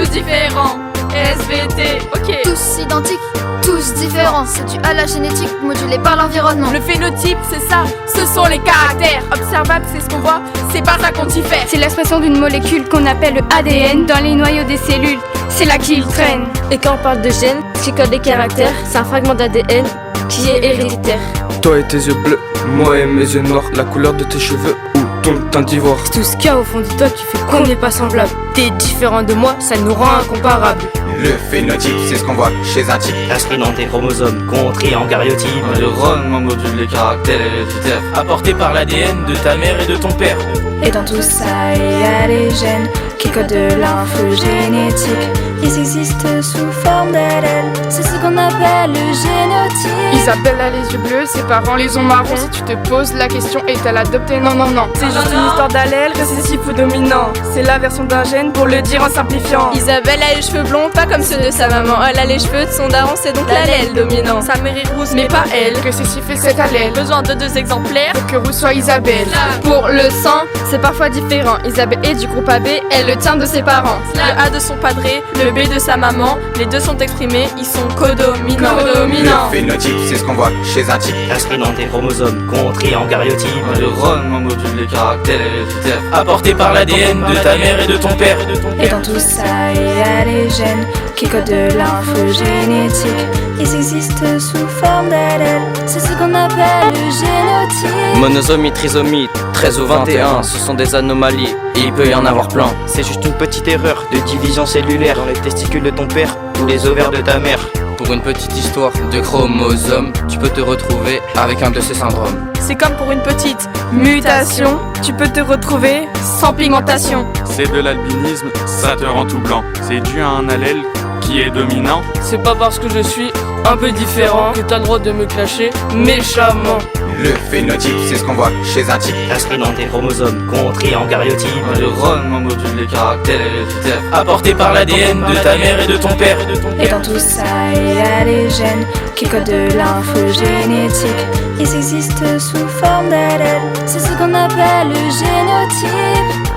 tous différents. SVT, ok. Tous identiques, tous différents. C'est dû à la génétique modulée par l'environnement. Le phénotype, c'est ça, ce sont les caractères. Observable, c'est ce qu'on voit, c'est par ça qu'on diffère. C'est l'expression d'une molécule qu'on appelle le ADN dans les noyaux des cellules. C'est là qu'il traîne. Et quand on parle de gènes, ce qui code les caractères, c'est un fragment d'ADN qui est héréditaire. Toi et tes yeux bleus, moi et mes yeux noirs, la couleur de tes cheveux ou ton teint d'ivoire. C'est tout ce qu'il y a au fond de toi qui fait qu'on n'est pas semblable. T'es différent de moi, ça nous rend incomparables. Le phénotype, c'est ce qu'on voit chez un type. Inscrit dans tes chromosomes, compris en cariotype. L'environnement module les caractères héréditaires. Apporté par l'ADN de ta mère et de ton père. Et dans tout ça, il y a les gènes qui codent de l'info génétique. Ils existent sous forme d'allèles, c'est ce qu'on appelle le génotype. Isabelle a les yeux bleus, ses parents les ont marrons. Si tu te poses la question, est-elle adoptée? Non, non, non. C'est juste une histoire d'allèle, récessif ou dominant. C'est la version d'un gène pour le dire en simplifiant. Isabelle a les cheveux blonds, pas comme ceux de sa maman. Elle a les cheveux de son daron, c'est donc l'allèle dominant. Sa mère est rousse, mais pas elle. Récessif et cet allèle. Besoin de 2 exemplaires pour que rousse soit Isabelle. Pour le sang, c'est parfois différent. Isabelle est du groupe AB, elle le tient de ses parents. Le A de son padré, le B de sa maman. Les deux sont exprimés, ils sont codominants. Le phénotype, c'est ce qu'on voit chez un type. Inscrit dans tes chromosomes, compris en cariotype. L'environnement module les caractères héréditaires. Apporté par l'ADN de ta mère et de ton père. Et dans tout ça, il y a les gènes qui codent de l'info génétique. Ils existent sous forme d'allèles, c'est ce qu'on appelle le génotype. Monosomie, trisomie, 13 ou 21, ce sont des anomalies, et il peut y en avoir plein. C'est juste une petite erreur de division cellulaire dans les testicules de ton père ou les ovaires de ta mère. Pour une petite histoire de chromosomes, tu peux te retrouver avec un de ces syndromes. C'est comme pour une petite mutation, tu peux te retrouver sans pigmentation. C'est de l'albinisme, ça te rend tout blanc. C'est dû à un allèle qui est dominant. C'est pas parce que je suis un peu différent que t'as le droit de me clasher méchamment. Le phénotype, c'est ce qu'on voit chez un type. Inscrit dans tes chromosomes, compris en cariotype. L'environnement module les caractères héréditaires. Apporté par l'ADN de ta mère et de ton père. Et dans tout ça, il y a les gènes qui codent de l'info génétique. Ils existent sous forme d'allèles, c'est ce qu'on appelle le génotype.